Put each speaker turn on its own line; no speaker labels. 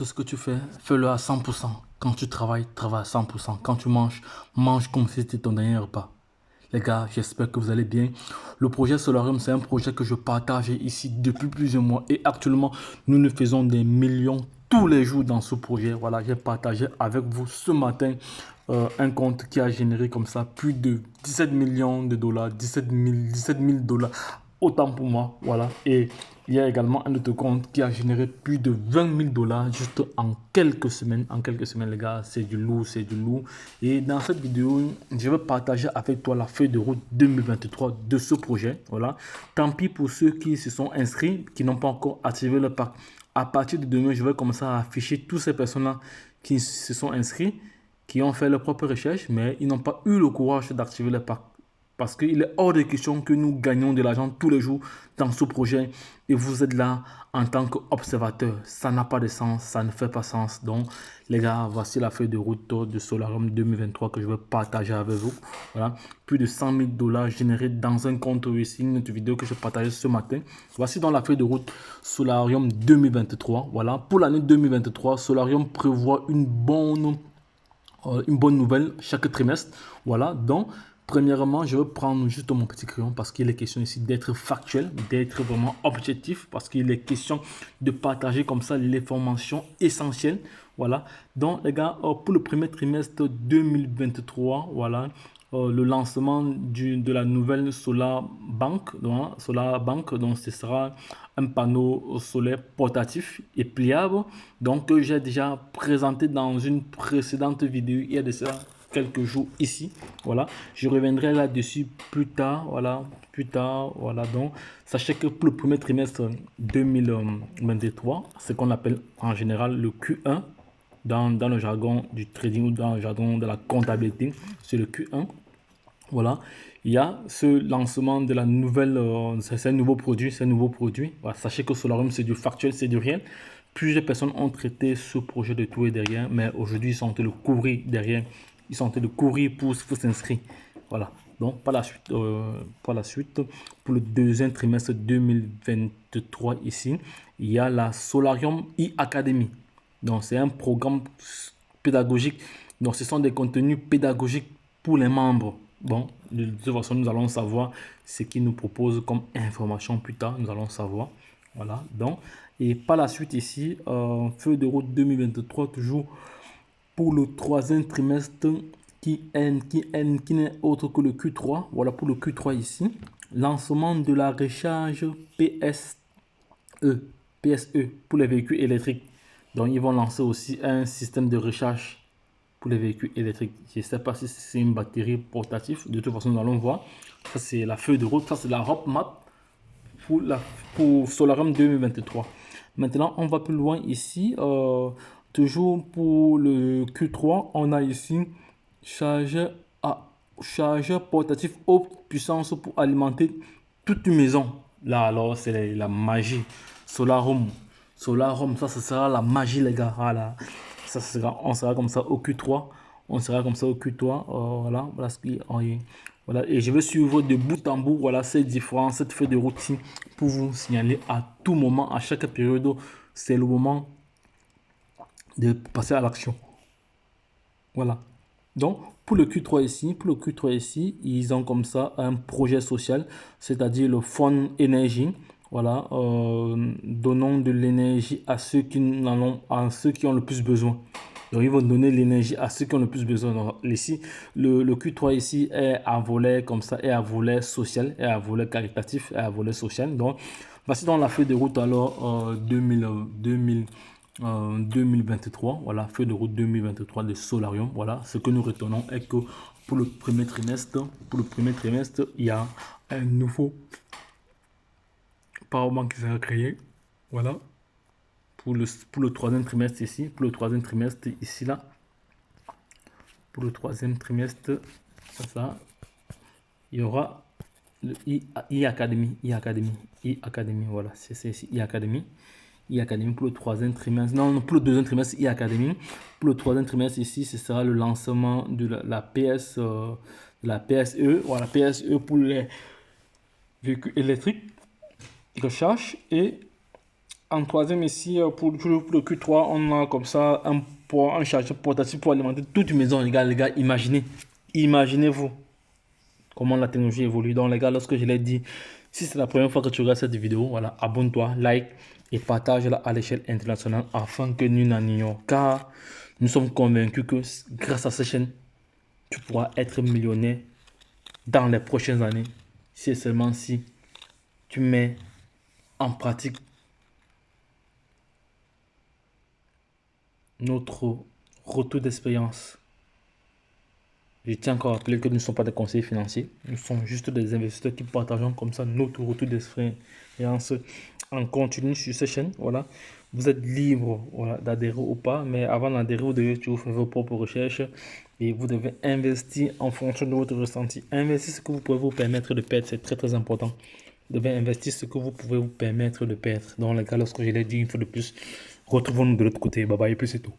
Tout ce que tu fais, fais-le à 100%. Quand tu travailles, travaille à 100%. Quand tu manges, mange comme si c'était ton dernier repas. Les gars, j'espère que vous allez bien. Le projet Solarium, c'est un projet que je partage ici depuis plusieurs mois. Et actuellement, nous nous faisons des millions tous les jours dans ce projet. Voilà, j'ai partagé avec vous ce matin un compte qui a généré comme ça plus de 17 millions de dollars, 17 000 dollars, autant pour moi. Voilà, et il y a également un autre compte qui a généré plus de 20 000 dollars juste en quelques semaines. En quelques semaines, les gars, c'est du lourd, c'est du lourd. Et dans cette vidéo, je vais partager avec toi la feuille de route 2023 de ce projet. Voilà. Tant pis pour ceux qui se sont inscrits, qui n'ont pas encore activé le pack. À partir de demain, je vais commencer à afficher toutes ces personnes-là qui se sont inscrits, qui ont fait leur propre recherche, mais ils n'ont pas eu le courage d'activer le pack. Parce qu'il est hors de question que nous gagnons de l'argent tous les jours dans ce projet et vous êtes là en tant qu'observateur. Ça n'a pas de sens, ça ne fait pas sens. Donc, les gars, voici la feuille de route de Solarium 2023 que je vais partager avec vous. Voilà, plus de 100 000 dollars générés dans un compte ici, une autre vidéo que je partageais ce matin. Voici dans la feuille de route Solarium 2023. Voilà, pour l'année 2023, Solarium prévoit une bonne nouvelle chaque trimestre. Voilà, donc premièrement, je vais prendre juste mon petit crayon parce qu'il est question ici d'être factuel, d'être vraiment objectif, parce qu'il est question de partager comme ça l'information essentielle. Voilà, donc les gars, pour le premier trimestre 2023, voilà, le lancement de la nouvelle Solar Bank. Donc ce sera un panneau solaire portatif et pliable. Donc j'ai déjà présenté dans une précédente vidéo il y a de ça quelques jours ici. Voilà, je reviendrai là-dessus plus tard. Voilà, plus tard. Voilà, donc sachez que pour le premier trimestre 2023, ce qu'on appelle en général le Q1 dans le jargon du trading ou dans le jargon de la comptabilité, c'est le Q1. Voilà, il y a ce lancement de la nouvelle, c'est un nouveau produit, Voilà, sachez que Solarium, c'est du factuel, c'est du réel. Plusieurs personnes ont traité ce projet de tout et derrière, mais aujourd'hui, ils sont en train de courir derrière. Ils sont en train de courir pour s'inscrire. Voilà. Donc, par la suite, pour le deuxième trimestre 2023 ici, il y a la Solarium e-Academy. Donc, c'est un programme pédagogique. Donc, ce sont des contenus pédagogiques pour les membres. Bon, de toute façon, nous allons savoir ce qu'ils nous proposent comme information plus tard. Nous allons savoir. Voilà. Donc, et par la suite ici, feuille de route 2023, toujours pour le troisième trimestre qui n'est autre que le Q3. Voilà pour le Q3 ici. Lancement de la recharge PSE pour les véhicules électriques. Donc, ils vont lancer aussi un système de recharge pour les véhicules électriques. Je ne sais pas si c'est une batterie portative. De toute façon, nous allons voir. Ça, c'est la feuille de route. Ça, c'est la roadmap pour Solarium 2023. Maintenant, on va plus loin ici. Toujours pour le Q3, on a ici chargeur portatif haute puissance pour alimenter toute une maison. Là, alors, c'est la magie. Solar Home, ça, ce sera la magie, les gars. Voilà. Ça sera, on sera comme ça au Q3. On sera comme ça au Q3. Voilà, voilà ce qui est. Voilà, et je vais suivre de bout en bout, voilà, cette feuille de routine pour vous signaler à tout moment, à chaque période, c'est le moment de passer à l'action. Voilà. Donc, pour le Q3 ici, ils ont comme ça un projet social, c'est-à-dire le fonds énergie. Voilà, donnons de l'énergie à ceux qui ont le plus besoin. Donc, ils vont donner l'énergie à ceux qui ont le plus besoin. Donc, ici, le Q3 ici est à volet comme ça, est à volet social, est à volet caritatif, est à volet social. Donc, voici dans la feuille de route alors 2023, voilà, feuille de route 2023 de Solarium. Voilà, ce que nous retenons est que pour le premier trimestre, il y a un nouveau powerbank qui sera créé. Voilà, pour le troisième trimestre ici, là, pour le troisième trimestre, ça, il y aura le e-Academy, voilà, c'est ici, e-Academy. E-Academy pour le troisième trimestre. Non, pour le deuxième trimestre, e-Academy. Pour le troisième trimestre, ici, ce sera le lancement de la PSE. Voilà, PSE pour les véhicules électriques, recharge. Et En troisième ici, pour le Q3, on a comme ça un chargeur portatif pour alimenter toute une maison. Les gars, imaginez-vous comment la technologie évolue. Donc les gars, lorsque je l'ai dit, si c'est la première fois que tu regardes cette vidéo, voilà, abonne-toi, like et partage-la à l'échelle internationale afin que nous n'en ignorions. Car nous sommes convaincus que grâce à cette chaîne, tu pourras être millionnaire dans les prochaines années. C'est seulement si tu mets en pratique notre retour d'expérience. Je tiens encore à rappeler que nous ne sommes pas des conseillers financiers. Nous sommes juste des investisseurs qui partageons comme ça notre retour d'expérience en continu sur cette chaîne. Voilà. Vous êtes libre, voilà, d'adhérer ou pas. Mais avant d'adhérer, vous devez toujours faire vos propres recherches. Et vous devez investir en fonction de votre ressenti. Investir ce que vous pouvez vous permettre de perdre. C'est très très important. Vous devez investir ce que vous pouvez vous permettre de perdre. Dans le cas, lorsque je l'ai dit une fois de plus, retrouvons-nous de l'autre côté. Bye bye et puis c'est tout.